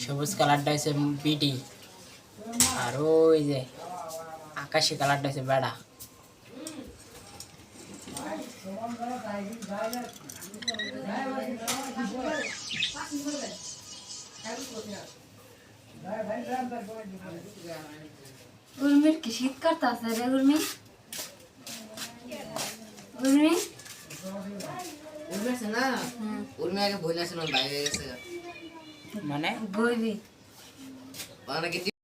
সবুজ কালারটা হচ্ছে বিডি, আর ওই যে আকাশি কালারটা হচ্ছে বেড়া। উর্মির কি শীত করতেছে রে? উর্মি উর্মি উর্মি আছে না? উর্মি আগে বই আসছিল, বাইরে গেছে মানে বইবি মানে